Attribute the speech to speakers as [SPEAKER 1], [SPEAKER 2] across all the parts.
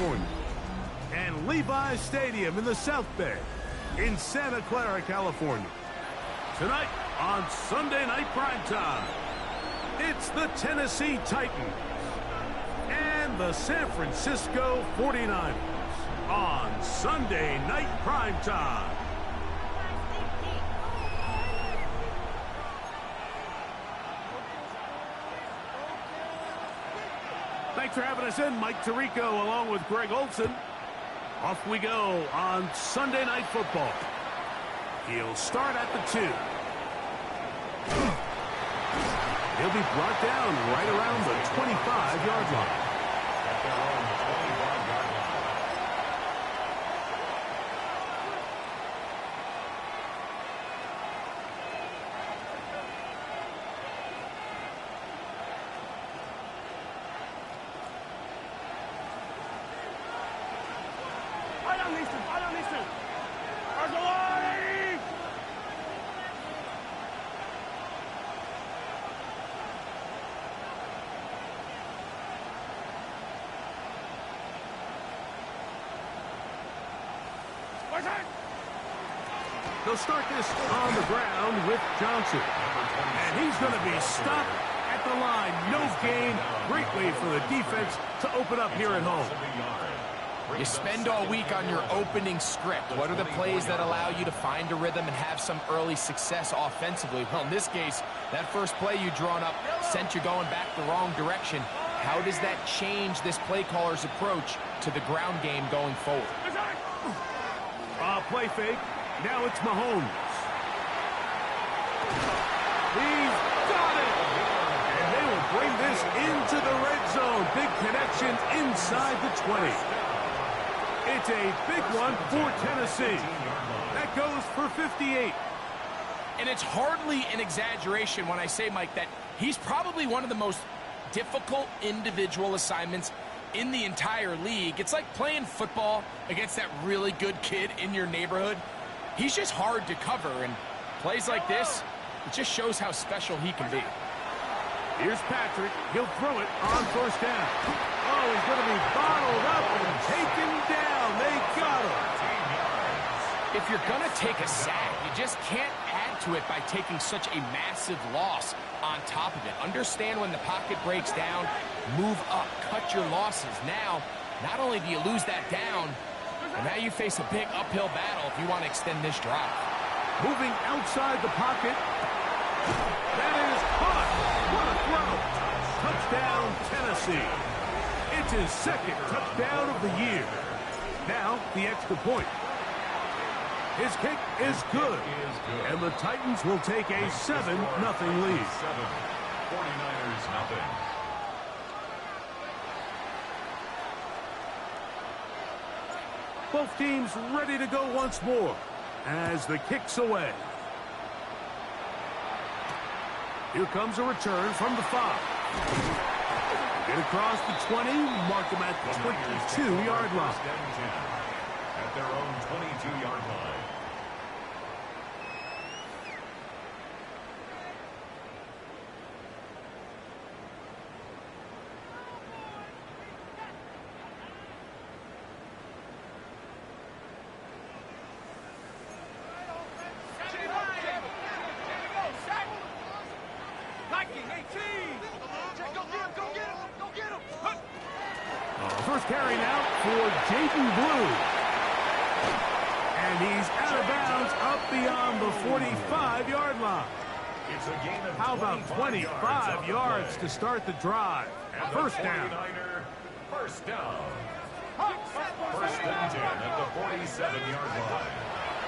[SPEAKER 1] California, and Levi's Stadium in the South Bay in Santa Clara, California. Tonight on Sunday Night Primetime, it's the Tennessee Titans and the San Francisco 49ers on Sunday Night Primetime. Thanks for having us in, Mike Tirico along with Greg Olson. Off we go on Sunday Night Football. He'll start at the 2. He'll be brought down right around the 25-yard line. They'll start this on the ground with Johnson. And he's going to be stopped at the line. No gain. Great way for the defense to open up here at home.
[SPEAKER 2] You spend all week on your opening script. What are the plays that allow you to find a rhythm and have some early success offensively? Well, in this case, that first play you drawn up sent you going back the wrong direction. How does that change this play caller's approach to the ground game going forward?
[SPEAKER 1] Play fake. Now it's Mahomes. He's got it! And they will bring this into the red zone. Big connection inside the 20. It's a big one for Tennessee. That goes for 58.
[SPEAKER 2] And it's hardly an exaggeration when I say, Mike, that he's probably one of the most difficult individual assignments in the entire league. It's like playing football against that really good kid in your neighborhood. He's just hard to cover, and plays like this, it just shows how special he can be.
[SPEAKER 1] Here's Patrick. He'll throw it on first down. Oh, he's going to be bottled up and taken down. They got him.
[SPEAKER 2] If you're going to take a sack, you just can't add to it by taking such a massive loss on top of it. Understand when the pocket breaks down, move up, cut your losses. Now, not only do you lose that down, but now you face a big uphill battle if you want to extend this drive.
[SPEAKER 1] Moving outside the pocket. That is caught. What a throw. Touchdown, Tennessee. It's his second touchdown of the year. Now, the extra point. His kick is good. And the Titans will take a 7-0 lead.
[SPEAKER 3] 49ers nothing.
[SPEAKER 1] Both teams ready to go once more as the kick's away. Here comes a return from the 5. Get across the 20, mark them at the 22-yard line.
[SPEAKER 3] At their own 22-yard line.
[SPEAKER 1] First carry now for Jaden Blue. And he's out of bounds up beyond the 45-yard line. How about 25 yards to start the drive? First down.
[SPEAKER 3] First down. First and 10 at the 47-yard line.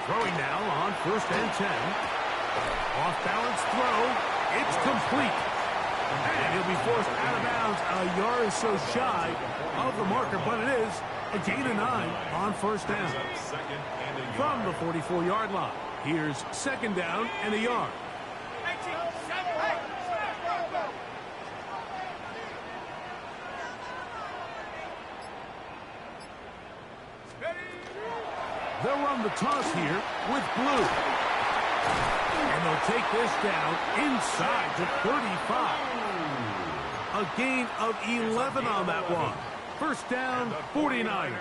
[SPEAKER 1] Throwing now on first and 10. Off-balance throw. It's complete. And he'll be forced out of bounds a yard or so shy of the marker, but it is a gain of 9 on first down. From the 44-yard line, here's second down and a yard. They'll run the toss here with Blue. And they'll take this down inside the 35. A gain of 11 on that one. First down, 49ers.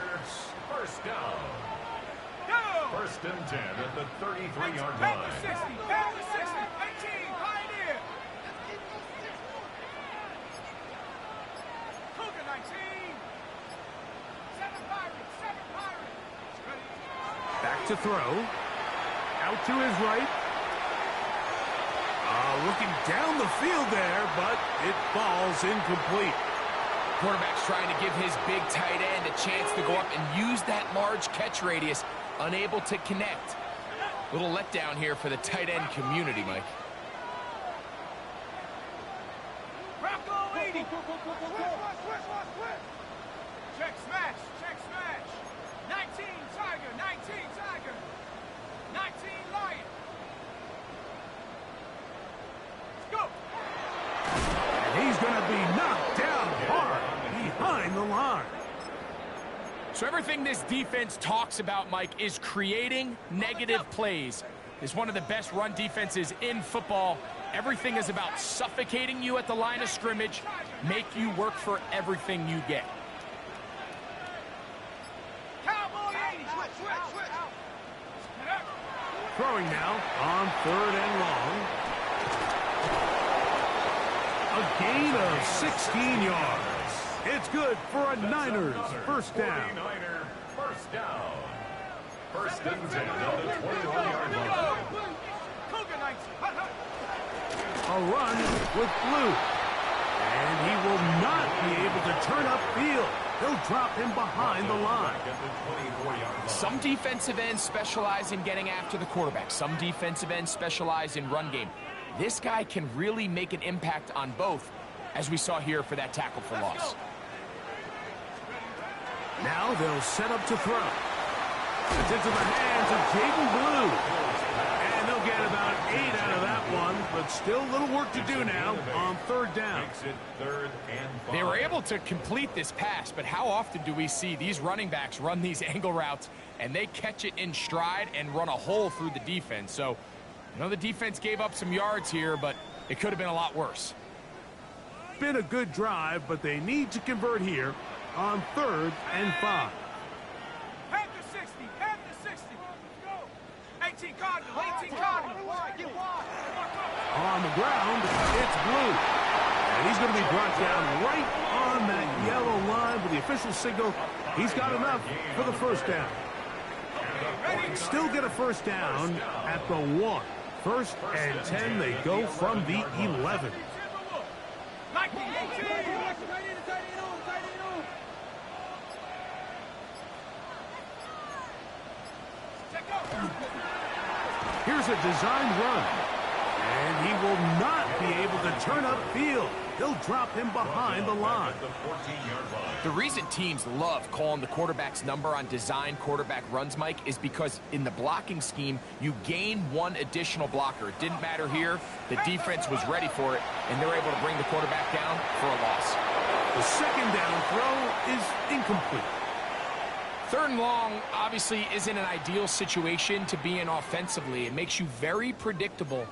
[SPEAKER 3] First down. First and 10 at the 33-yard
[SPEAKER 4] Back
[SPEAKER 3] line.
[SPEAKER 4] to 60. Back to 60. 18. Pioneer. Cougar 19. 7 Pirates. 7 Pirates.
[SPEAKER 1] Back to throw. Out to his right. Looking down the field there, but it falls incomplete.
[SPEAKER 2] Quarterback's trying to give his big tight end a chance to go up and use that large catch radius, unable to connect. Little letdown here for the tight end community, Mike.
[SPEAKER 4] Bronco 80. Check smash. Check smash. 19 Tiger. 19 Tiger. 19 Lion. Let's go.
[SPEAKER 1] And he's going to be knocked down hard behind the line.
[SPEAKER 2] So everything this defense talks about, Mike, is creating negative plays. It's one of the best run defenses in football. Everything is about suffocating you at the line of scrimmage, make you work for everything you get.
[SPEAKER 4] Cowboy 80. Switch.
[SPEAKER 1] Throwing now on 3rd and long. A gain of 16 yards. It's good for a Niners first down.
[SPEAKER 3] 49er first down. First and 10 at the 21-yard line.
[SPEAKER 4] Cougar 19.
[SPEAKER 1] A run with Blue. And he will not be able to turn upfield. He'll drop him behind the line.
[SPEAKER 3] At the 24-yard line.
[SPEAKER 2] Some defensive ends specialize in getting after the quarterback. Some defensive ends specialize in run game. This guy can really make an impact on both, as we saw here for that tackle for loss.
[SPEAKER 1] Now they'll set up to throw. It's into the hands of Jaden Blue. And they'll get about 8 out of that one, but still a little work to do now on 3rd down.
[SPEAKER 3] Makes it 3rd and 5.
[SPEAKER 2] They were able to complete this pass, but how often do we see these running backs run these angle routes and they catch it in stride and run a hole through the defense? So, I know the defense gave up some yards here, but it could have been a lot worse.
[SPEAKER 1] Been a good drive, but they need to convert here on 3rd and 5.
[SPEAKER 4] Panther 60. Panther 60. Go. 18 Cardinal. 18 Cardinal. Get wide.
[SPEAKER 1] On the ground, it's Blue. And he's going to be brought down right on that yellow line with the official signal. He's got enough for the first down. Still get a first down at the 1. 1st and 10, they go from the 11. Here's a designed run. And he will not be able to turn upfield. They'll drop him behind the line.
[SPEAKER 3] The 14-yard line.
[SPEAKER 2] The reason teams love calling the quarterback's number on design quarterback runs, Mike, is because in the blocking scheme, you gain one additional blocker. It didn't matter here. The defense was ready for it, and they're able to bring the quarterback down for a loss.
[SPEAKER 1] The second down throw is incomplete.
[SPEAKER 2] 3rd and long obviously isn't an ideal situation to be in offensively. It makes you very predictable,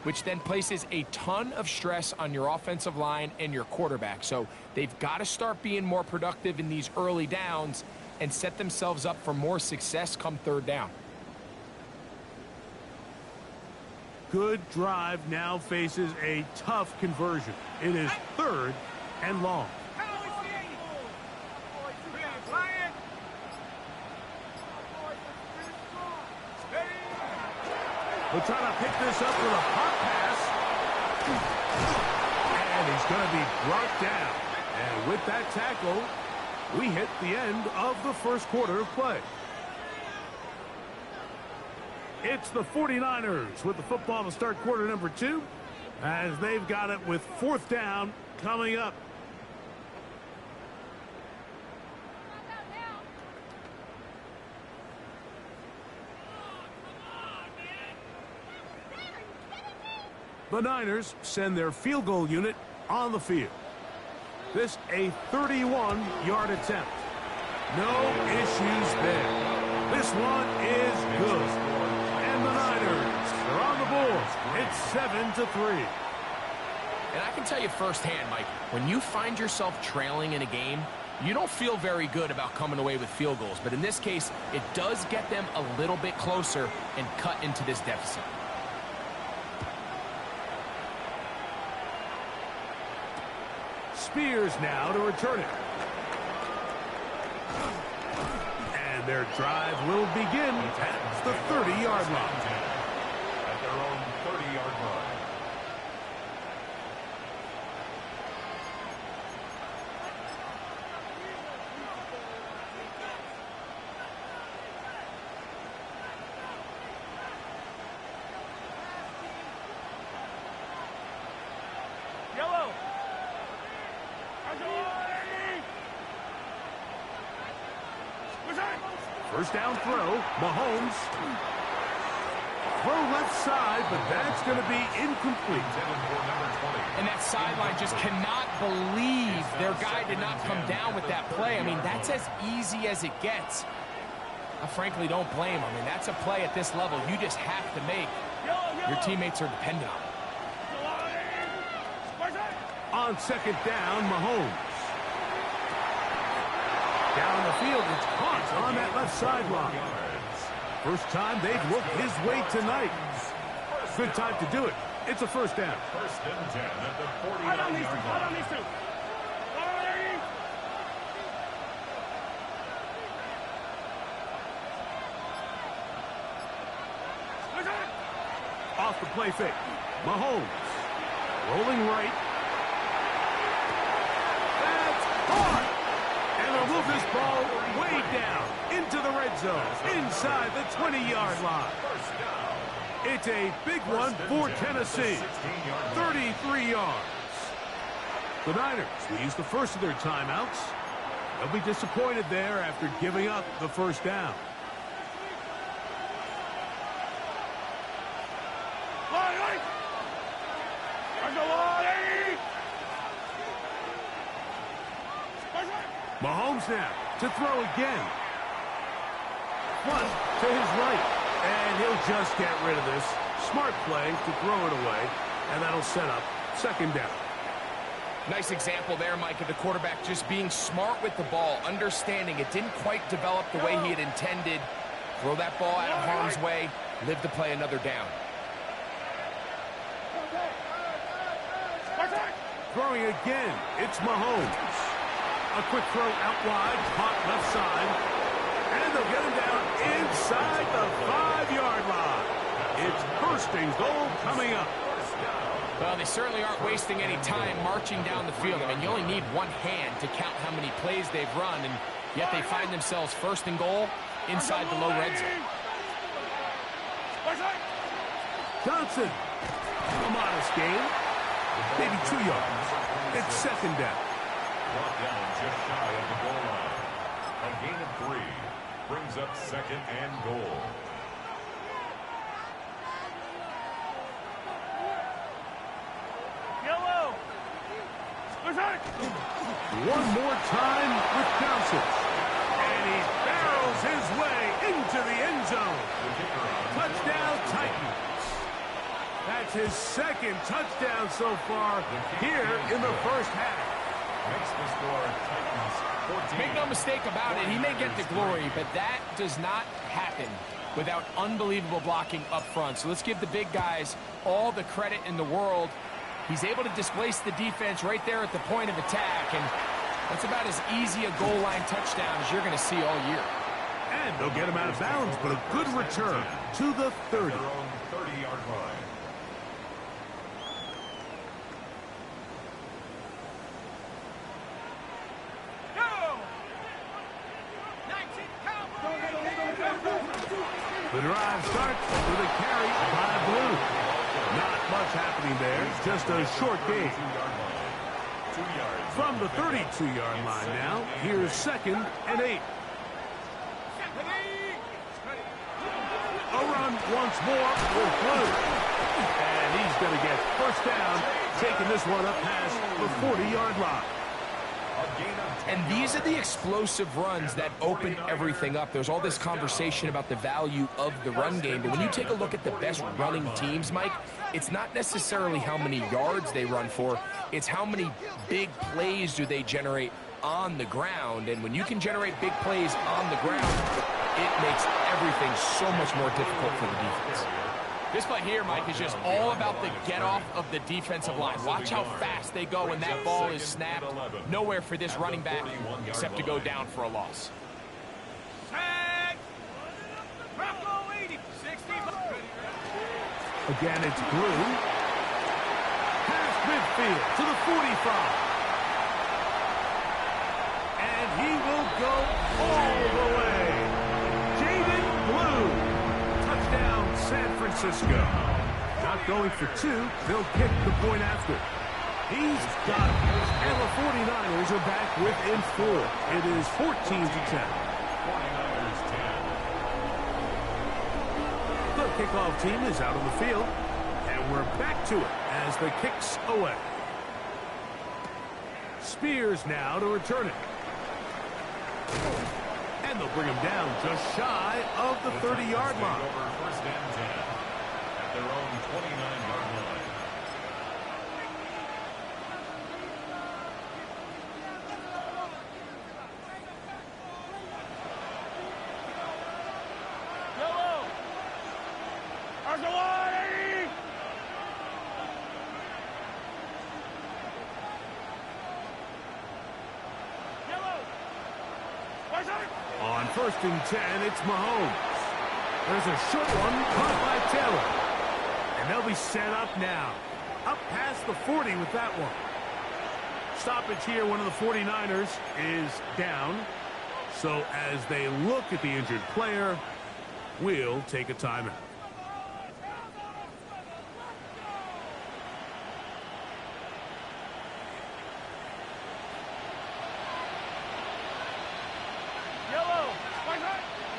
[SPEAKER 2] which then places a ton of stress on your offensive line and your quarterback. So they've got to start being more productive in these early downs and set themselves up for more success come 3rd down.
[SPEAKER 1] Good drive now faces a tough conversion. It is 3rd and long. We'll try to pick this up with a pop pass. And he's going to be brought down. And with that tackle, we hit the end of the 1st quarter of play. It's the 49ers with the football to start quarter number 2, as they've got it with 4th down coming up. The Niners send their field goal unit on the field. This a 31-yard attempt. No issues there. This one is good. And the Niners are on the board. It's 7-3.
[SPEAKER 2] And I can tell you firsthand, Mike, when you find yourself trailing in a game, You don't feel very good about coming away with field goals, but in this case, it does get them a little bit closer and cut into this deficit.
[SPEAKER 1] Spears now to return it. And their drive will begin at the 30-yard line.
[SPEAKER 3] At their own 30-yard line.
[SPEAKER 4] Yellow.
[SPEAKER 1] First down throw, Mahomes. Throw left side, but that's going to be incomplete.
[SPEAKER 2] And that sideline just cannot believe their guy did not come down with that play. I mean, that's as easy as it gets. I frankly don't blame him. I mean, that's a play at this level you just have to make. Your teammates are dependent on it.
[SPEAKER 1] On second down, Mahomes. Down the field, it's caught on that left sideline. First time they've looked his way tonight. Good time to do it. It's a first down.
[SPEAKER 3] First and 10 at the 49-yard line.
[SPEAKER 1] Off the play fake. Mahomes. Rolling right. That's caught. And they'll move this ball way down into the red zone, inside the 20-yard line. It's a big one for Tennessee. 33 yards. The Niners will use the first of their timeouts. They'll be disappointed there after giving up the first down. Mahomes now to throw again. One to his right. And he'll just get rid of this. Smart play to throw it away. And that'll set up second down.
[SPEAKER 2] Nice example there, Mike, of the quarterback just being smart with the ball, understanding it didn't quite develop the way he had intended. Throw that ball out of harm's way, live to play another down.
[SPEAKER 1] Throwing again, it's Mahomes. A quick throw out wide, caught left side. And they'll get him down inside the 5-yard line. It's first and goal coming up.
[SPEAKER 2] Well, they certainly aren't wasting any time marching down the field. I mean, you only need one hand to count how many plays they've run, and yet they find themselves first and goal inside the low red zone.
[SPEAKER 1] Johnson, a modest gain, maybe 2 yards. It's second down.
[SPEAKER 3] Brought down just shy of the goal line. A gain of 3 brings up second and goal.
[SPEAKER 4] Yellow.
[SPEAKER 1] One more time with Johnson. And he barrels his way into the end zone. Touchdown, Titans. That's his second touchdown so far here in the first half.
[SPEAKER 3] Makes the score Titans 14.
[SPEAKER 2] Make no mistake about it, he may get the glory, but that does not happen without unbelievable blocking up front. So let's give the big guys all the credit in the world. He's able to displace the defense right there at the point of attack, and that's about as easy a goal line touchdown as you're going to see all year.
[SPEAKER 1] And they'll get him out of bounds, but a good return to the 30.
[SPEAKER 3] Their own 30-yard line.
[SPEAKER 1] The drive starts with a carry by Blue. Not much happening there, just a short gain. From the 32-yard line now, here's second and 8. A run once more with Blue. And he's going to get first down, taking this one up past the 40-yard line.
[SPEAKER 2] And these are the explosive runs that open everything up. There's all this conversation about the value of the run game, but when you take a look at the best running teams, Mike, it's not necessarily how many yards they run for, it's how many big plays do they generate on the ground, and when you can generate big plays on the ground, it makes everything so much more difficult for the defense. This play here, Mike, is just all about the get-off of the defensive line. Watch how fast they go when that ball is snapped. Nowhere for this running back except to go down for a loss.
[SPEAKER 1] Again, it's Blue. Past midfield to the 45. And he will go all the way. Jaden Blue. Touchdown, San Francisco. Not going for two. They'll kick the point after. He's got it. And the 49ers are back within 4. It is 14-10. The kickoff team is out on the field. And we're back to it as the kick's away. Spears now to return it. And they'll bring him down just shy of the 30-yard line.
[SPEAKER 3] First and 10 at their own 29-yard line.
[SPEAKER 4] Yellow! Argawani! Yellow! Where's it?
[SPEAKER 1] On first and 10, it's Mahomes. There's a short one caught by Taylor. And they'll be set up now. Up past the 40 with that one. Stoppage here, one of the 49ers is down. So as they look at the injured player, we'll take a timeout.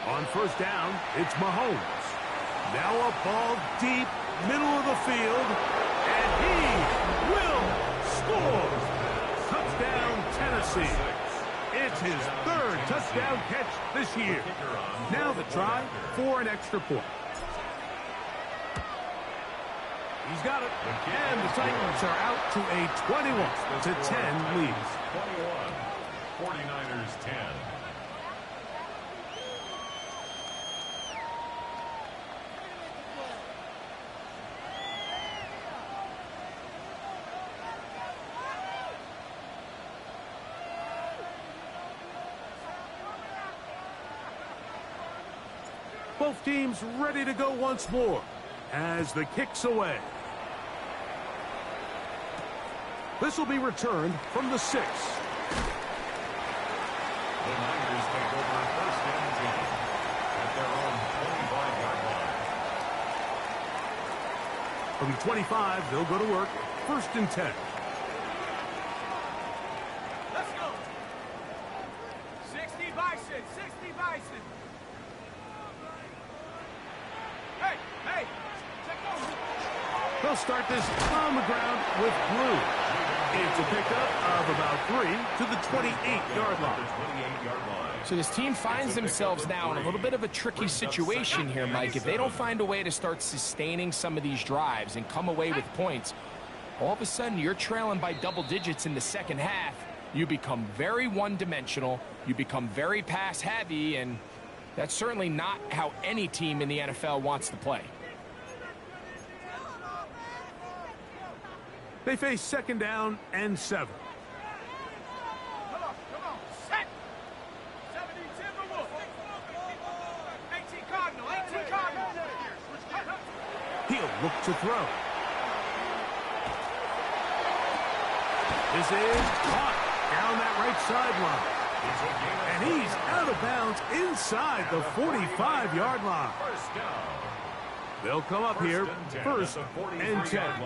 [SPEAKER 1] On first down, it's Mahomes. Now a ball deep, middle of the field, and he will score. Touchdown, Tennessee. It's his 3rd touchdown catch this year. Now the try for an extra point. He's got it. And the Titans are out to a 21-10 lead.
[SPEAKER 3] 21, 49ers 10.
[SPEAKER 1] Both teams ready to go once more as the kick's away. This will be returned from the 6.
[SPEAKER 3] The Niners take over first and 10 at their own 25-yard line.
[SPEAKER 1] From 25, they'll go to work. First and 10.
[SPEAKER 4] Let's go. 60 Bison, 60 Bison. Hey, hey, check over.
[SPEAKER 1] They'll start this on the ground with Blue. It's a pickup of about 3 to the 28-yard line.
[SPEAKER 2] So this team finds themselves now in a little bit of a tricky situation here, Mike. If they don't find a way to start sustaining some of these drives and come away with points, all of a sudden you're trailing by double digits in the second half. You become very one-dimensional. You become very pass-heavy, and that's certainly not how any team in the NFL wants to play.
[SPEAKER 1] They face second down and 7.
[SPEAKER 4] Come on, set. 70 Timberwolf. 18 Cardinal, 18 Cardinal.
[SPEAKER 1] He'll look to throw. This is caught down that right sideline. And he's out of bounds inside the 45-yard line. They'll come up here first and 10.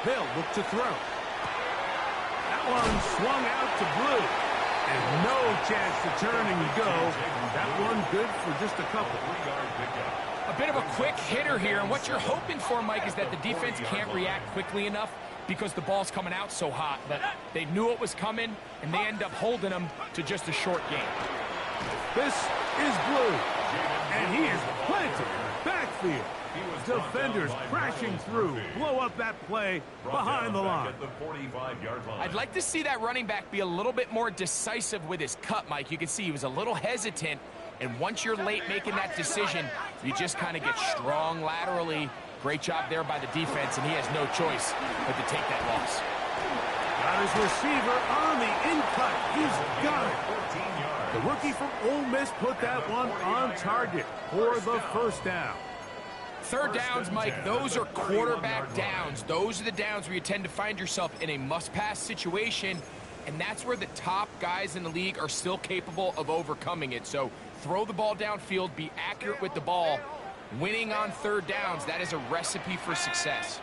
[SPEAKER 1] They'll look to throw. That one swung out to Blue. And no chance to turn and go. That one good for just a couple.
[SPEAKER 2] A bit of a quick hitter here, and what you're hoping for, Mike, is that the defense can't react quickly enough because the ball's coming out so hot. But they knew it was coming, and they end up holding them to just a short game.
[SPEAKER 1] This is Blue. And he is planted back backfield. Defenders crashing through. Blow up that play behind the line.
[SPEAKER 2] I'd like to see that running back be a little bit more decisive with his cut, Mike. You can see he was a little hesitant, and once you're late making that decision, you just kind of get strong laterally. Great job there by the defense, and he has no choice but to take that loss.
[SPEAKER 1] Got his receiver on the in-cut. He's got it. The rookie from Ole Miss put that one on target for the first down.
[SPEAKER 2] Third downs, Mike, those are quarterback downs. Those are the downs where you tend to find yourself in a must-pass situation, and that's where the top guys in the league are still capable of overcoming it. So throw the ball downfield, be accurate with the ball. Winning on third downs, that is a recipe for success.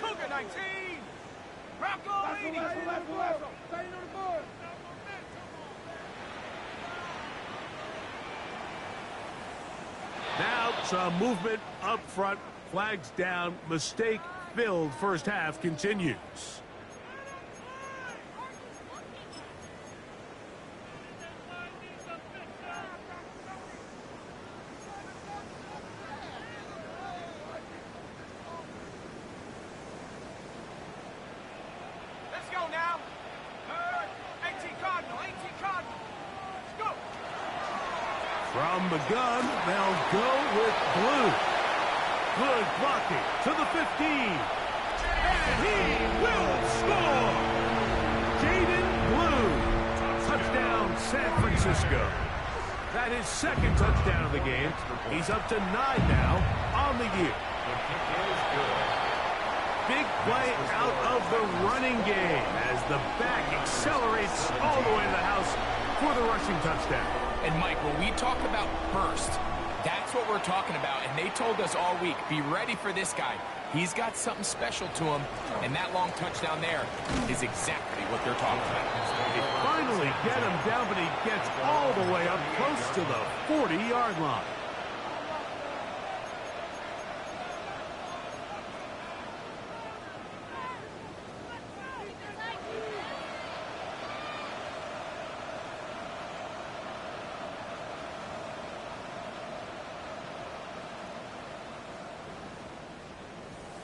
[SPEAKER 4] Cougar 19. Rocco 80.
[SPEAKER 1] Now some movement up front. Flags down. Mistake-filled first half continues.
[SPEAKER 4] Let's go now. 18 Cardinal. 18 Cardinal. Let's go.
[SPEAKER 1] From the gun, they'll go with Blue. Good blocking to the 15. And he will score! Jaden Blue. Touchdown, San Francisco. That is second touchdown of the game. He's up to 9 now on the year. Big play out of the running game as the back accelerates all the way to the house for the rushing touchdown.
[SPEAKER 2] And, Mike, when we talk about burst, that's what we're talking about. And they told us all week, be ready for this guy. He's got something special to him, and that long touchdown there is exactly what they're talking about.
[SPEAKER 1] They finally get him down, but he gets all the way up close to the 40-yard line.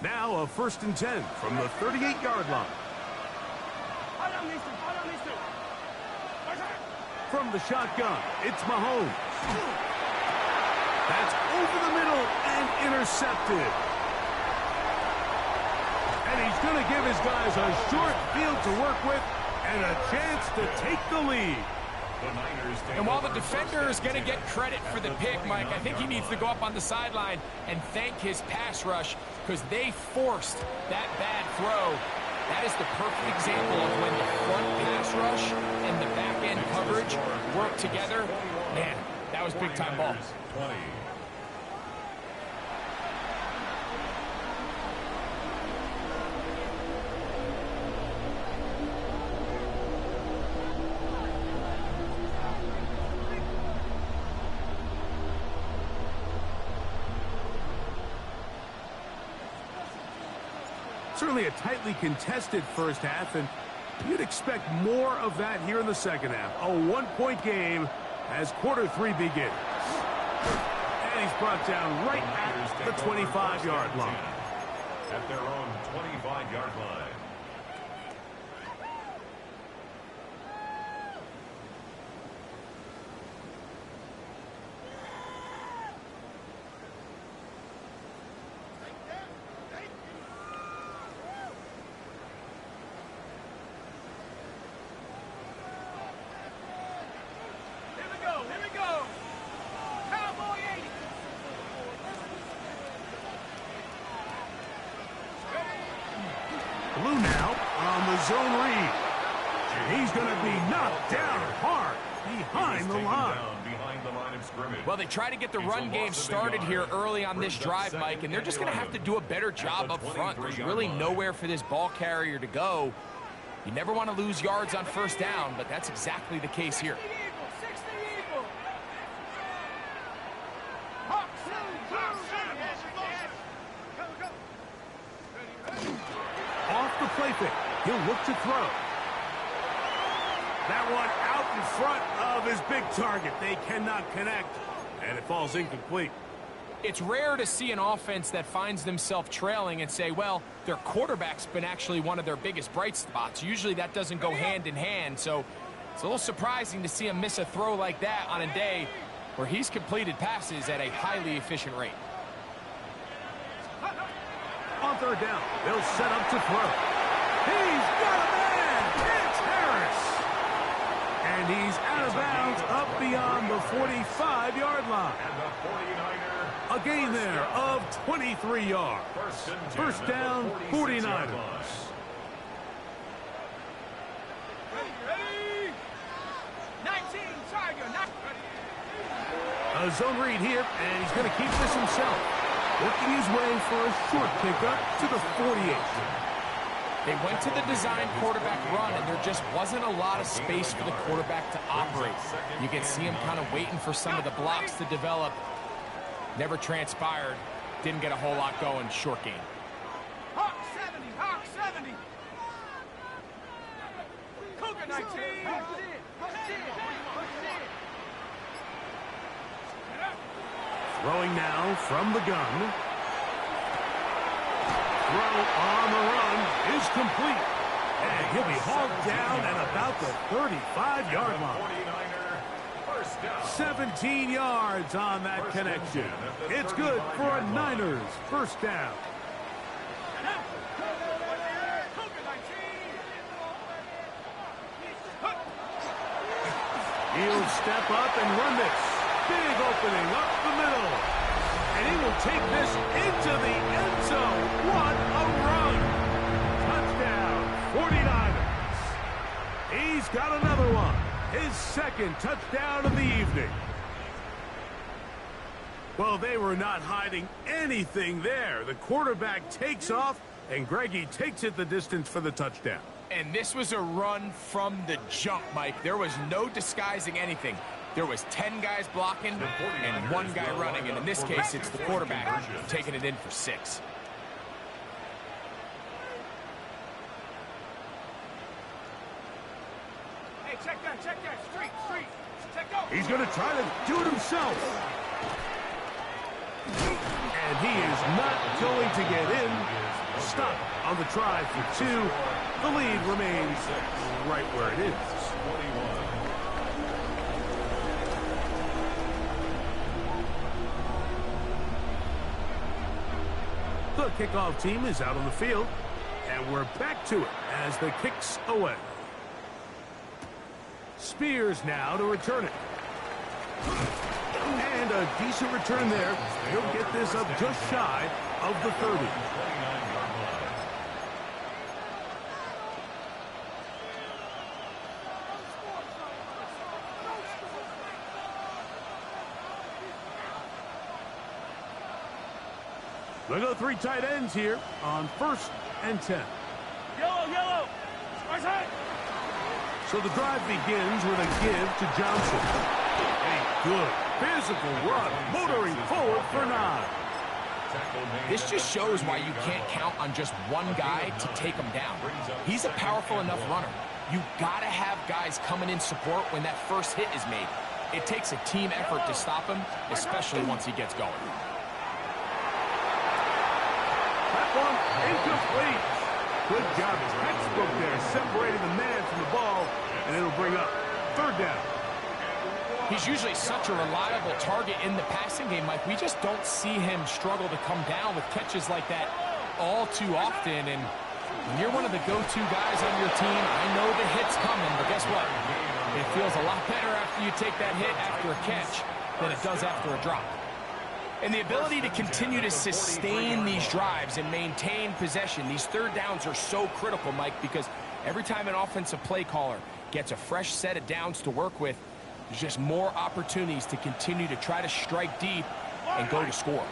[SPEAKER 1] Now a 1st and 10 from the 38-yard line. From the shotgun, it's Mahomes. That's over the middle and intercepted. And he's going to give his guys a short field to work with and a chance to take the lead.
[SPEAKER 2] And while the defender is going to get credit for the pick, Mike, I think he needs to go up on the sideline and thank his pass rush because they forced that bad throw. That is the perfect example of when the front pass rush and the back end coverage work together. Man, that was big-time ball.
[SPEAKER 1] Certainly a tightly contested first half, and you'd expect more of that here in the second half. A one-point game as quarter 3 begins. And he's brought down right at the 25-yard line.
[SPEAKER 3] At their own 25-yard line.
[SPEAKER 1] Blue now on the zone read. And he's going to be knocked down hard behind the line.
[SPEAKER 2] Well, they try to get the run game started here early on this drive, Mike, and they're just going to have to do a better job up front. There's really nowhere for this ball carrier to go. You never want to lose yards on first down, but that's exactly the case here.
[SPEAKER 1] Off the play fake. He'll look to throw. That one out in front of his big target. They cannot connect, and it falls incomplete.
[SPEAKER 2] It's rare to see an offense that finds themselves trailing and say, well, their quarterback's been actually one of their biggest bright spots. Usually that doesn't go hand in hand, so it's a little surprising to see him miss a throw like that on a day where he's completed passes at a highly efficient rate.
[SPEAKER 1] On third down, they'll set up to throw. He's got a man! It's Harris! And he's out of bounds up beyond the 45-yard line.
[SPEAKER 3] And the 49er.
[SPEAKER 1] A gain there of 23 yards. First down, 49ers.
[SPEAKER 4] Ready? 19, Tiger, not ready.
[SPEAKER 1] A zone read here, and he's going to keep this himself. Working his way for a short pickup to the 48.
[SPEAKER 2] They went to the design quarterback run, and there just wasn't a lot of space for the quarterback to operate. You can see him kind of waiting for some of the blocks to develop. Never transpired. Didn't get a whole lot going. Short game.
[SPEAKER 4] Hawk 70, Hawk 70. Cougar 19.
[SPEAKER 1] Throwing now from the gun. Throw on the run is complete. And he'll be hauled down at about the 35-yard line.
[SPEAKER 3] 49er, first down.
[SPEAKER 1] 17 yards on that connection. It's good for a Niners first down. He'll step up and run this. Big opening up the middle. And he will take this into the end zone. What a run. Touchdown, 49ers. He's got another one. His second touchdown of the evening. Well, they were not hiding anything there. The quarterback takes off, and Greggy takes it the distance for the touchdown.
[SPEAKER 2] And this was a run from the jump, Mike. There was no disguising anything. There was 10 guys blocking and 1 guy running, and in this case, it's the quarterback taking it in for 6.
[SPEAKER 4] Hey, check that, street. Check out.
[SPEAKER 1] He's going to try to do it himself. And he is not going to get in. Stop on the try for 2. The lead remains right where it is.
[SPEAKER 3] 21.
[SPEAKER 1] The kickoff team is out on the field, and we're back to it as the kick's away. Spears now to return it. And a decent return there. He'll get this up just shy of the 30.
[SPEAKER 3] 29-yard line.
[SPEAKER 1] They go 3 tight ends here on 1st and 10.
[SPEAKER 4] Yellow. Right side.
[SPEAKER 1] So the drive begins with a give to Johnson. A good physical run, motoring forward for 9.
[SPEAKER 2] This just shows why you can't count on just one guy to take him down. He's a powerful enough runner. You gotta have guys coming in support when that first hit is made. It takes a team effort to stop him, especially once he gets going.
[SPEAKER 1] That one incomplete. Good job, textbook there, separating the man from the ball, and it'll bring up 3rd down.
[SPEAKER 2] He's usually such a reliable target in the passing game, Mike. We just don't see him struggle to come down with catches like that all too often. And when you're one of the go-to guys on your team, I know the hit's coming, but guess what? It feels a lot better after you take that hit after a catch than it does after a drop. And the ability to continue to sustain these drives and maintain possession, these 3rd downs are so critical, Mike, because every time an offensive play caller gets a fresh set of downs to work with, there's just more opportunities to continue to try to strike deep and go to score.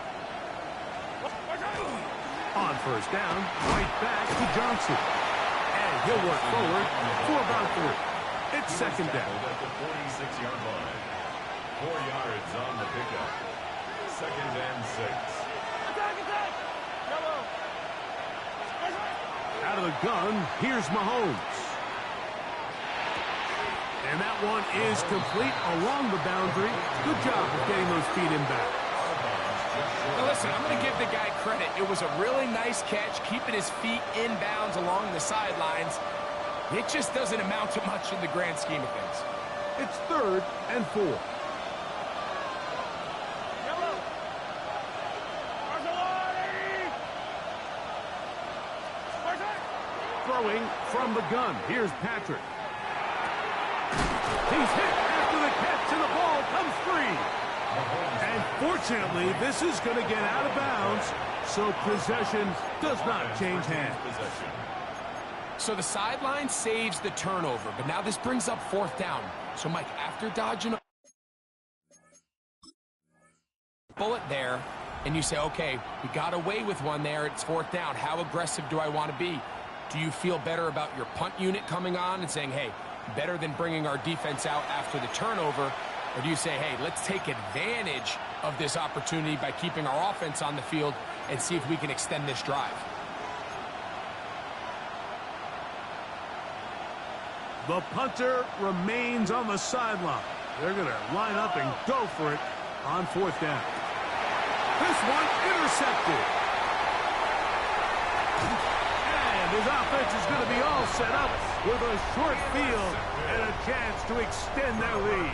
[SPEAKER 1] On 1st down, right back to Johnson. And he'll work forward for about 3. It's 2nd down.
[SPEAKER 3] At the 46-yard line. 4 yards on the pickup. 2nd and 6.
[SPEAKER 1] Out of the gun, here's Mahomes. And that one is complete along the boundary. Good job of getting those feet in back.
[SPEAKER 2] Now listen, I'm going to give the guy credit. It was a really nice catch, keeping his feet inbounds along the sidelines. It just doesn't amount to much in the grand scheme of things.
[SPEAKER 1] It's 3rd and 4. Throwing from the gun. Here's Patrick. He's hit after the catch, and the ball comes free. And fortunately, this is going to get out of bounds, so possession does not change hands.
[SPEAKER 2] So the sideline saves the turnover, but now this brings up 4th down. So, Mike, after dodging a bullet there, and you say, okay, we got away with one there, it's 4th down. How aggressive do I want to be? Do you feel better about your punt unit coming on and saying, hey, better than bringing our defense out after the turnover? Or do you say, hey, let's take advantage of this opportunity by keeping our offense on the field and see if we can extend this drive?
[SPEAKER 1] The punter remains on the sideline. They're going to line up and go for it on 4th down. This one intercepted. And his offense is going to be all set up with a short field and a chance to extend their lead.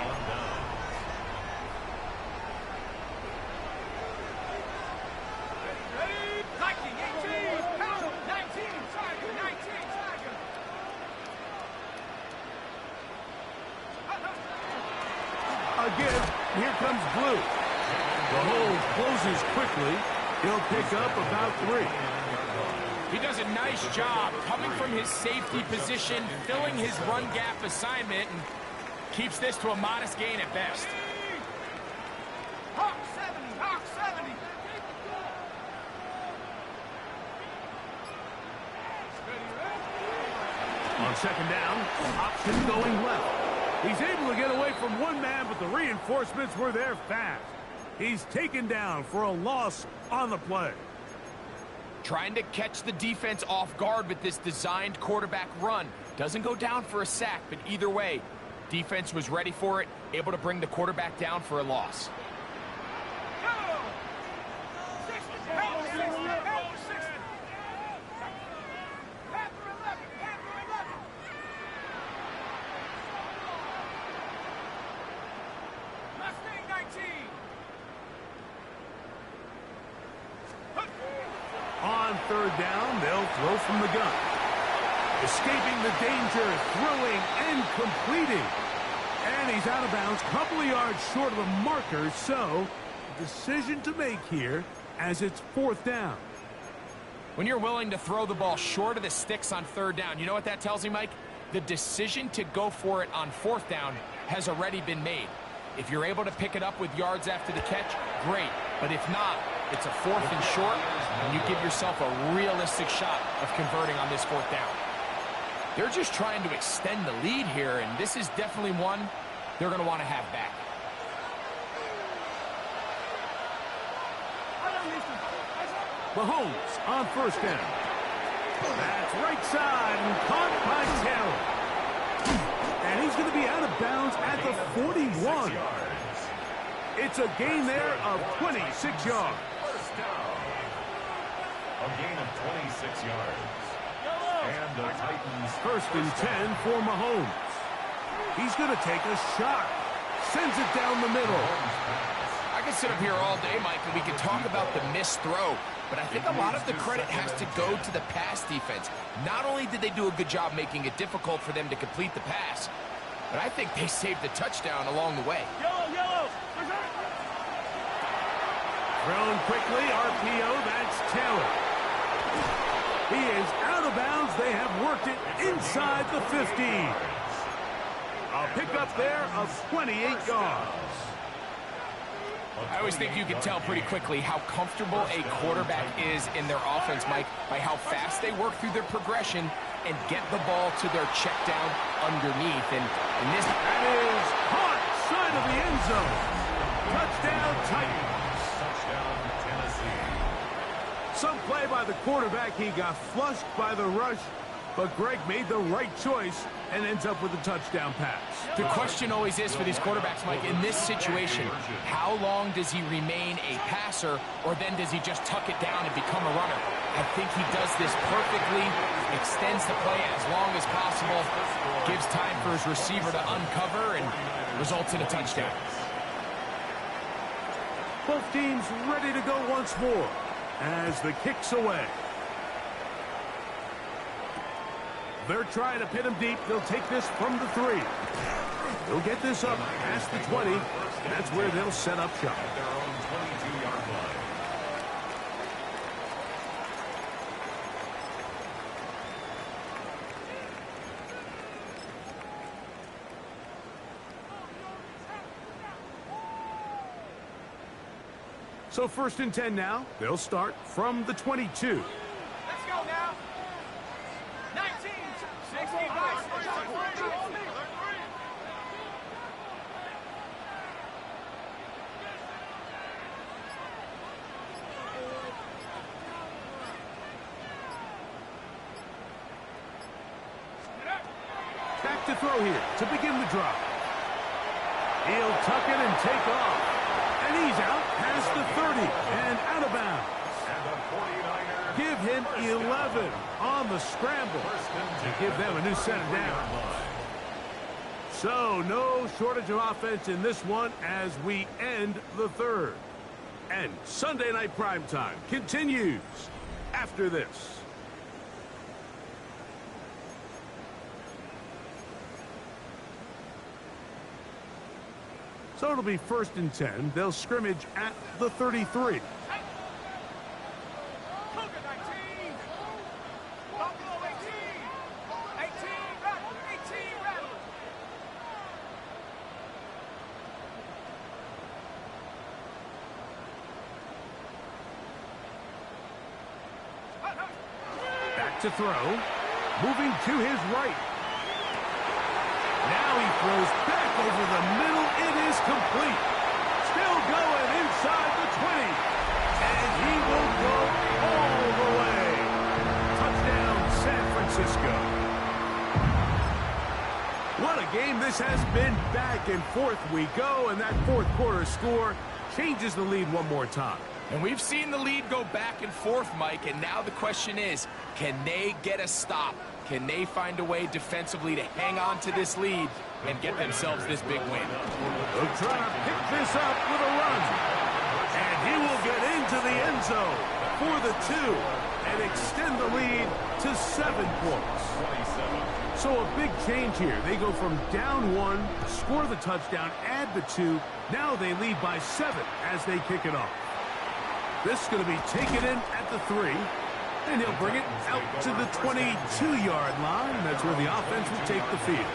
[SPEAKER 1] Again, here comes Blue. The hole closes quickly. He'll pick up about 3.
[SPEAKER 2] He does a nice job coming from his safety position, filling his run gap assignment, and keeps this to a modest gain at best.
[SPEAKER 4] Hawk 70, Hawk 70.
[SPEAKER 1] On 2nd down, option going left. He's able to get away from one man, but the reinforcements were there fast. He's taken down for a loss on the play.
[SPEAKER 2] Trying to catch the defense off guard with this designed quarterback run. Doesn't go down for a sack, but either way, defense was ready for it, able to bring the quarterback down for a loss.
[SPEAKER 1] On 3rd down, they'll throw from the gun. Escaping the danger, throwing and completing. And he's out of bounds, couple of yards short of the marker, so a decision to make here as it's 4th down.
[SPEAKER 2] When you're willing to throw the ball short of the sticks on 3rd down, you know what that tells me, Mike? The decision to go for it on 4th down has already been made. If you're able to pick it up with yards after the catch, great. But if not, it's a 4th and short, and you give yourself a realistic shot of converting on this 4th down. They're just trying to extend the lead here, and this is definitely one they're going to want to have back.
[SPEAKER 1] Mahomes on 1st down. That's right side and caught by Taylor. And he's going to be out of bounds at the 41. It's a gain there of 26 yards.
[SPEAKER 3] A gain of 26 yards. And the Titans
[SPEAKER 1] 1st and 10 for Mahomes. He's going to take a shot. Sends it down the middle.
[SPEAKER 2] I could sit up here all day, Mike, and we could talk about the missed throw, but I think a lot of the credit has to go to the pass defense. Not only did they do a good job making it difficult for them to complete the pass, but I think they saved the touchdown along the way.
[SPEAKER 1] Thrown quickly, RPO, that's Taylor. He is out of bounds. They have worked it inside the 15. A pickup there of 28 yards.
[SPEAKER 2] I always think you can tell pretty quickly how comfortable a quarterback is in their offense, Mike, by how fast they work through their progression and get the ball to their check down underneath. And in this...
[SPEAKER 1] That is caught side of the end zone. Touchdown, Titans.
[SPEAKER 3] touchdown, Tennessee.
[SPEAKER 1] Some play by the quarterback. He got flushed by the rush, But Greg made the right choice and ends up with a touchdown pass.
[SPEAKER 2] The question always is for these quarterbacks, Mike, in this situation, how long does he remain a passer, or then does he just tuck it down and become a runner? I think he does this perfectly, extends the play as long as possible, gives time for his receiver to uncover, and results in a touchdown.
[SPEAKER 1] Both teams ready to go once more as the kick's away. They're trying to pin him deep. They'll take this from the 3. They'll get this up past the 20. That's where they'll set up shop.
[SPEAKER 3] At their own 22-yard line.
[SPEAKER 1] So 1st and 10 now. They'll start from the 22.
[SPEAKER 4] Let's go now. 19, 60,
[SPEAKER 1] Back to throw here to begin the drive. He'll tuck it and take off. And he's out past the 30 and out of bounds.
[SPEAKER 3] And the 49ers.
[SPEAKER 1] Give him 11 on the scramble to give them a new set of downs. So no shortage of offense in this one as we end the 3rd. And Sunday Night Primetime continues after this. So it'll be 1st and 10. They'll scrimmage at the 33. Back to throw. Moving to his right. Now he throws back over the middle. It is complete. Still going inside the 20. And he will go all the way. Touchdown, San Francisco. What a game this has been. Back and forth we go. And that 4th quarter score changes the lead one more time.
[SPEAKER 2] And we've seen the lead go back and forth, Mike, and now the question is, can they get a stop? Can they find a way defensively to hang on to this lead and get themselves this big win?
[SPEAKER 1] They'll try to pick this up with a run. And he will get into the end zone for the 2 and extend the lead to 7 points. So a big change here. They go from down 1, score the touchdown, add the 2. Now they lead by 7 as they kick it off. This is going to be taken in at the 3. And he'll bring it out to the 22-yard line. That's where the offense will take the field.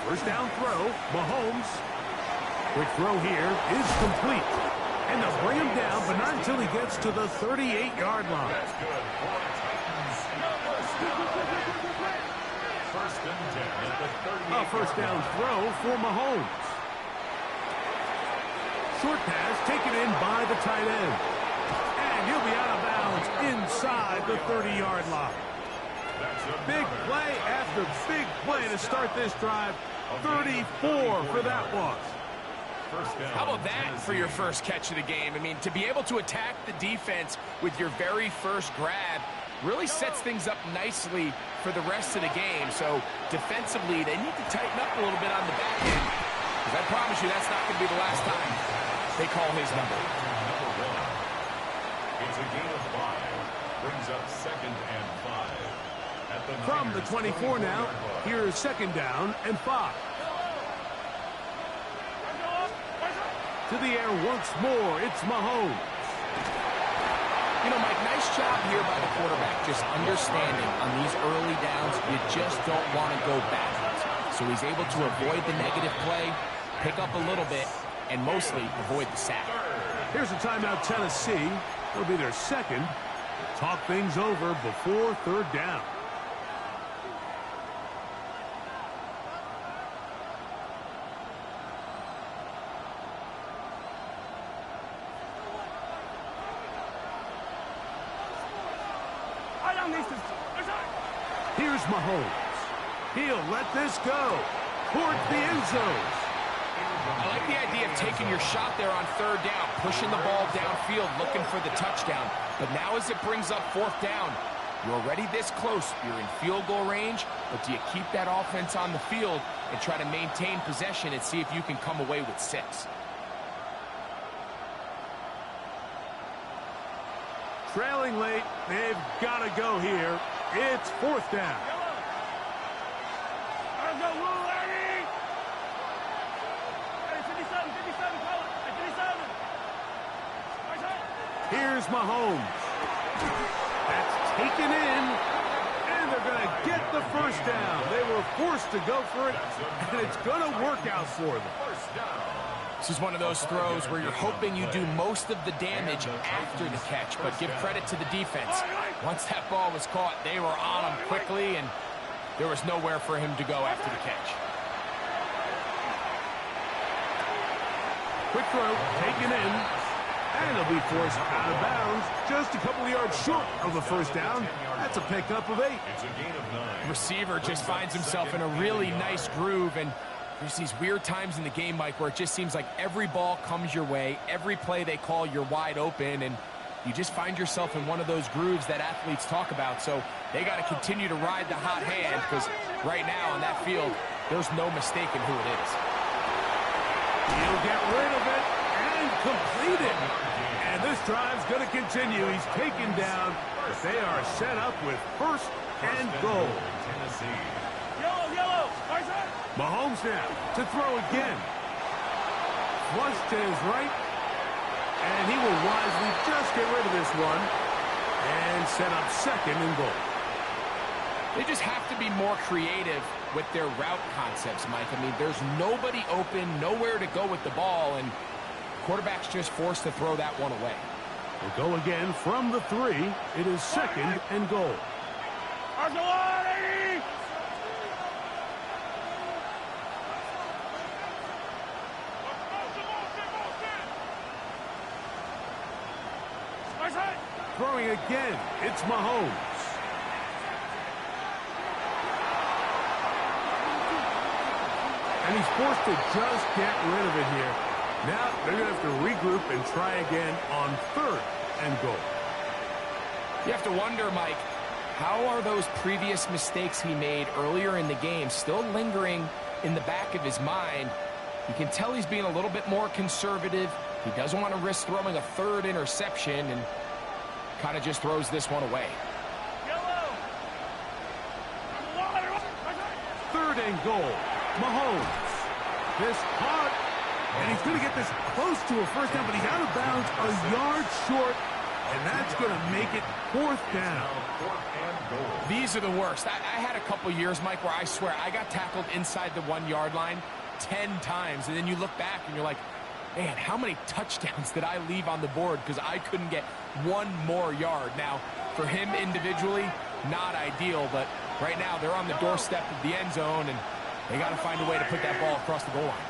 [SPEAKER 1] First down throw, Mahomes. Quick throw here is complete. And they'll bring him down, but not until he gets to the 38-yard line.
[SPEAKER 3] That's good. First and 10 at the 38.
[SPEAKER 1] A first down throw for Mahomes. Short pass taken in by the tight end. And he'll be out of bounds inside the 30-yard line. Big play after big play to start this drive. 34 for that one.
[SPEAKER 2] How about that for your first catch of the game? I mean, to be able to attack the defense with your very first grab really sets things up nicely for the rest of the game. So defensively, they need to tighten up a little bit on the back end. Because I promise you, that's not going to be the last time they call his number.
[SPEAKER 3] It's a gain of 5. Brings up 2nd and 5.
[SPEAKER 1] From the 24 now, here's 2nd down and 5. To the air once more, it's Mahomes.
[SPEAKER 2] You know, Mike, nice job here by the quarterback, just understanding on these early downs, you just don't want to go backwards. So he's able to avoid the negative play, pick up a little bit, and mostly avoid the sack.
[SPEAKER 1] Here's a timeout, Tennessee. It'll be their 2nd. Talk things over before 3rd down. Here's Mahomes. He'll let this go towards the end zone.
[SPEAKER 2] I like the idea of taking your shot there on third down, pushing the ball downfield, looking for the touchdown. But now as it brings up fourth down, you're already this close. You're in field goal range, but do you keep that offense on the field and try to maintain possession and see if you can come away with 6?
[SPEAKER 1] Trailing late, they've got to go here. It's fourth down. Here's Mahomes. That's taken in, and they're going to get the first down. They were forced to go for it, and it's going to work out for them.
[SPEAKER 2] This is one of those throws where you're hoping you do most of the damage after the catch, but give credit to the defense. Once that ball was caught, they were on him quickly, and there was nowhere for him to go after the catch.
[SPEAKER 1] Quick throw, taken in, and he'll be forced out of bounds. Just a couple of yards short of the first down. That's a pickup of 8.
[SPEAKER 3] It's a gain of 9.
[SPEAKER 2] Receiver just finds himself in a really nice groove, and there's these weird times in the game, Mike, where it just seems like every ball comes your way, every play they call, you're wide open, and you just find yourself in one of those grooves that athletes talk about. So they got to continue to ride the hot hand, because right now on that field, there's no mistaking who it is.
[SPEAKER 1] He'll get rid of it and complete it. And this drive's going to continue. He's taken down, but they are set up with first and goal.
[SPEAKER 3] Tennessee.
[SPEAKER 1] Mahomes now to throw again. Flush to his right. And he will wisely just get rid of this one and set up second and goal.
[SPEAKER 2] They just have to be more creative with their route concepts, Mike. I mean, there's nobody open, nowhere to go with the ball, and quarterback's just forced to throw that one away.
[SPEAKER 1] We'll go again from the 3. It is second and goal. Throwing again, it's Mahomes. And he's forced to just get rid of it here. Now they're going to have to regroup and try again on third and goal.
[SPEAKER 2] You have to wonder, Mike, how are those previous mistakes he made earlier in the game still lingering in the back of his mind? You can tell he's being a little bit more conservative. He doesn't want to risk throwing a third interception, and kind of just throws this one away.
[SPEAKER 1] Third and goal. Mahomes. This hard, and he's going to get this close to a first down, but he's out of bounds a yard short, and that's going to make it fourth down.
[SPEAKER 2] These are the worst. I had a couple years, Mike, where I swear I got tackled inside the 1 yard line 10 times, and then you look back and you're like, man, how many touchdowns did I leave on the board because I couldn't get one more yard? Now, for him individually, not ideal, but right now they're on the doorstep of the end zone, and they got to find a way to put that ball across the goal line.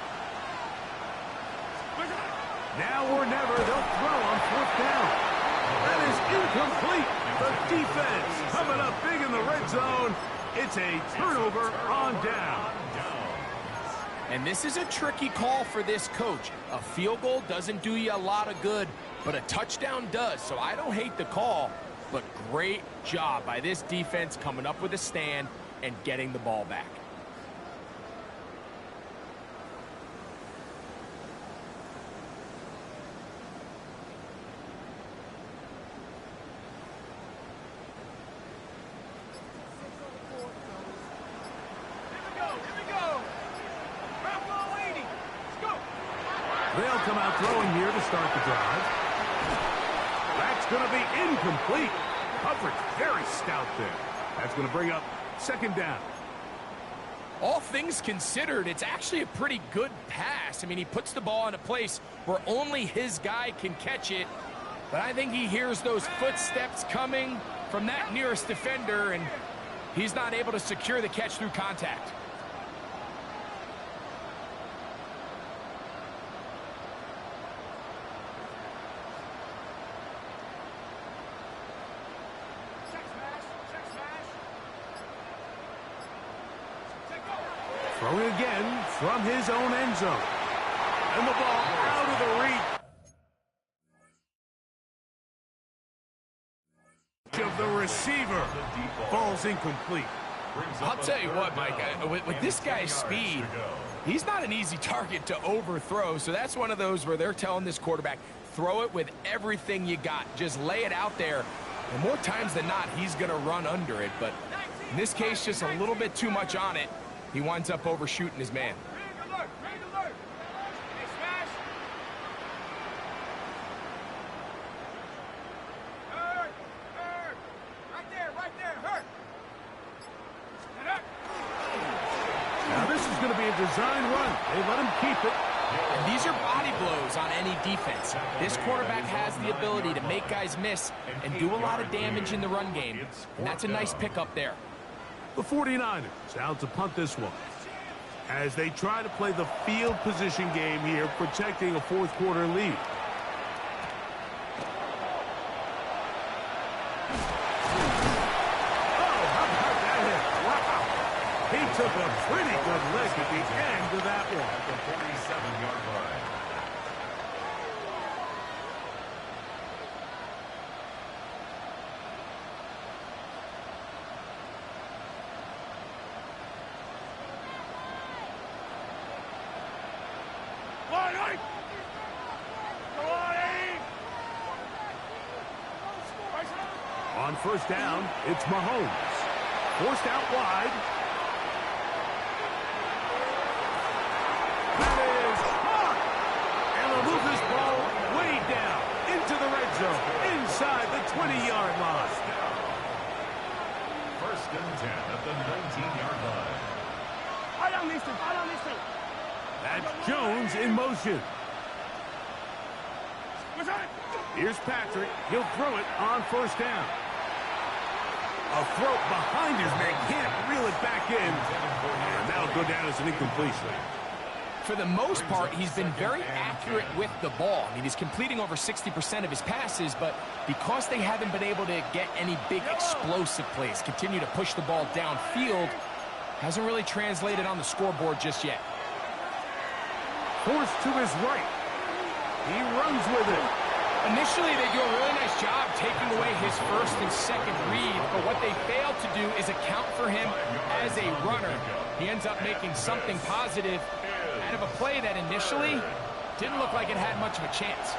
[SPEAKER 1] Now or never, they'll throw on fourth down. That is incomplete. The defense coming up big in the red zone. It's a turnover on down.
[SPEAKER 2] And this is a tricky call for this coach. A field goal doesn't do you a lot of good, but a touchdown does. So I don't hate the call, but great job by this defense coming up with a stand and getting the ball back.
[SPEAKER 1] They'll come out throwing here to start the drive. That's going to be incomplete. Coverage very stout there. That's going to bring up second down.
[SPEAKER 2] All things considered, it's actually a pretty good pass. I mean, he puts the ball in a place where only his guy can catch it. But I think he hears those footsteps coming from that nearest defender, and he's not able to secure the catch through contact.
[SPEAKER 1] Throwing again from his own end zone. And the ball out of the reach of the receiver. Ball's incomplete.
[SPEAKER 2] I'll tell you what, Mike, with this guy's speed, he's not an easy target to overthrow, so that's one of those where they're telling this quarterback, throw it with everything you got. Just lay it out there, and more times than not, he's going to run under it, but in this case, just a little bit too much on it. He winds up overshooting his man.
[SPEAKER 1] Now this is going to be a design run. They let him keep it.
[SPEAKER 2] And these are body blows on any defense. This quarterback has the ability to make guys miss and do a lot of damage in the run game. And that's a nice pickup there.
[SPEAKER 1] The 49ers out to punt this one, as they try to play the field position game here, protecting a fourth quarter lead. Oh, how about that hit? Wow. He took a pretty good lick at the end of that one.
[SPEAKER 3] At the 47-yard line.
[SPEAKER 1] On first down, it's Mahomes. Forced out wide. That is caught! And they'll move this ball way down into the red zone, inside the 20-yard line.
[SPEAKER 3] First and 10 at the 19-yard line.
[SPEAKER 1] That's Jones in motion. Here's Patrick. He'll throw it on first down. A throw behind his man. Can't reel it back in. And that'll go down as an incompletion.
[SPEAKER 2] For the most part, he's been very accurate with the ball. I mean, he's completing over 60% of his passes, but because they haven't been able to get any big explosive plays, continue to push the ball downfield, hasn't really translated on the scoreboard just yet.
[SPEAKER 1] Forced to his right. He runs with it.
[SPEAKER 2] Initially, they do a really nice job taking away his first and second read, but what they fail to do is account for him as a runner. He ends up making something positive out of a play that initially didn't look like it had much of a chance.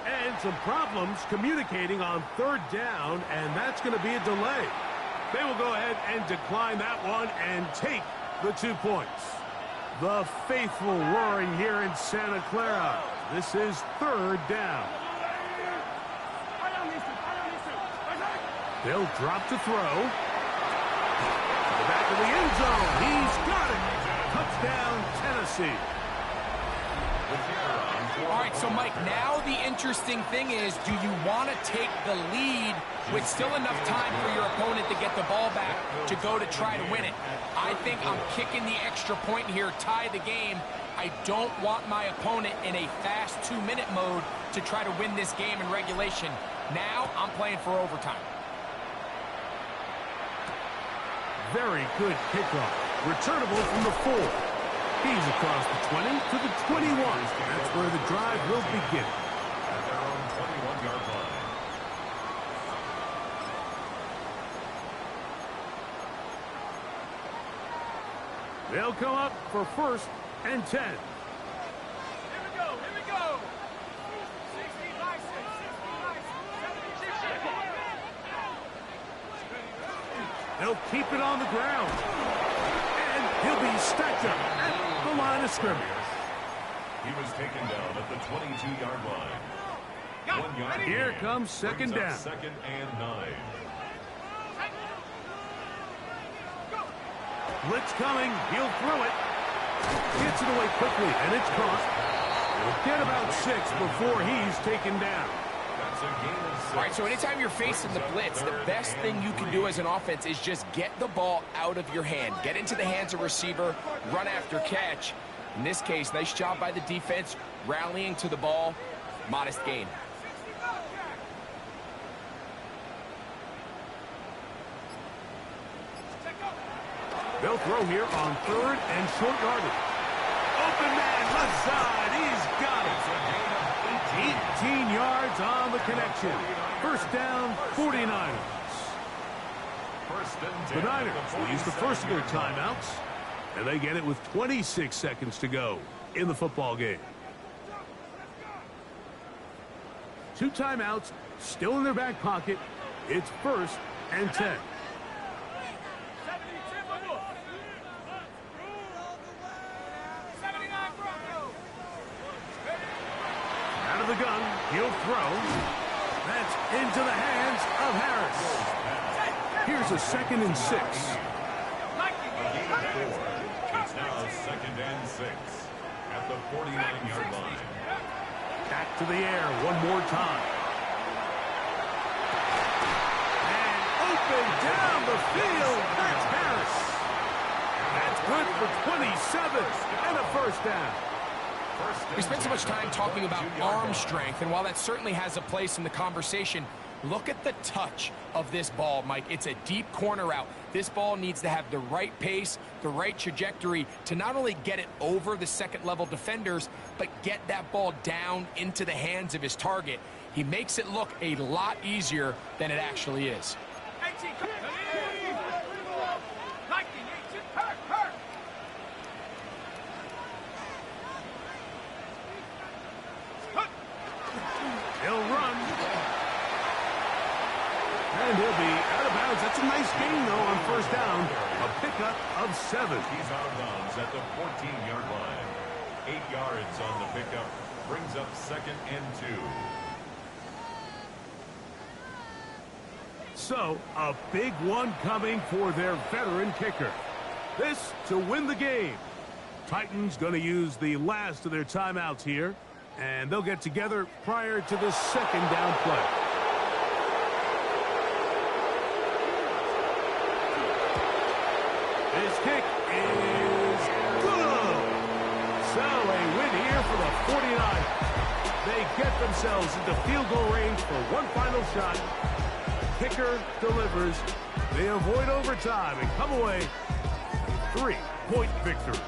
[SPEAKER 1] And some problems communicating on third down, and that's going to be a delay. They will go ahead and decline that one and take the 2 points. The faithful roaring here in Santa Clara. This is third down. They'll drop to throw. To the back of the end zone. He's got it. Touchdown, Tennessee.
[SPEAKER 2] All right, so Mike, now the interesting thing is, do you want to take the lead with still enough time for your opponent to get the ball back to go to try to win it? I think I'm kicking the extra point here, tie the game. I don't want my opponent in a fast 2-minute mode to try to win this game in regulation. Now I'm playing for overtime.
[SPEAKER 1] Very good kickoff. Returnable from the 4. He's across the 20 to the 21. That's where the drive will begin.
[SPEAKER 3] At their own 21-yard line.
[SPEAKER 1] They'll come up for first and 10.
[SPEAKER 4] Here we go, here we go. 60 license, 70
[SPEAKER 1] They'll keep it on the ground. And he'll be stacked up at the line of scrimmage.
[SPEAKER 3] He was taken down at the 22-yard line. 14-yard
[SPEAKER 1] Here
[SPEAKER 3] gain.
[SPEAKER 1] comes second
[SPEAKER 3] Brings up
[SPEAKER 1] down.
[SPEAKER 3] Second and 9.
[SPEAKER 1] Blitz coming. He'll throw it. Gets it away quickly, and it's caught. He'll get about 6 before he's taken down.
[SPEAKER 3] That's a gain of 6.
[SPEAKER 2] All right, so anytime you're facing the blitz, the best thing you can do as an offense is just get the ball out of your hand. Get into the hands of receiver, run after catch. In this case, nice job by the defense, rallying to the ball. Modest gain.
[SPEAKER 1] They'll throw here on 3rd and short yardage. Open man, left side. He's got it. 18 yards on the connection. First down, 49ers.
[SPEAKER 3] First and 10
[SPEAKER 1] The Niners will use the first of their timeouts, and they get it with 26 seconds to go in the football game. 2 timeouts still in their back pocket. It's 1st and 10. Out of the gun, he'll throw. That's into the hands of Harris. Here's a 2nd and 6.
[SPEAKER 3] It's now 2nd and 6 at the 49-yard line.
[SPEAKER 1] Back to the air one more time. And open down the field. That's Harris. That's good for 27 and a first down.
[SPEAKER 2] We spent so much time talking about arm strength, and while that certainly has a place in the conversation, look at the touch of this ball, Mike. It's a deep corner route. This ball needs to have the right pace, the right trajectory to not only get it over the second-level defenders, but get that ball down into the hands of his target. He makes it look a lot easier than it actually is.
[SPEAKER 4] 18, come 19, 18, hurt.
[SPEAKER 1] He'll run. And he'll be out of bounds. That's a nice gain, though, on first down. A pickup of 7.
[SPEAKER 3] He's out of bounds at the 14-yard line. 8 yards on the pickup. Brings up 2nd and 2.
[SPEAKER 1] So, a big one coming for their veteran kicker. This to win the game. Titans going to use the last of their timeouts here, and they'll get together prior to the second down play. This kick is good. So a win here for the 49ers. They get themselves into field goal range for one final shot. Kicker delivers. They avoid overtime and come away with a 3-point victory.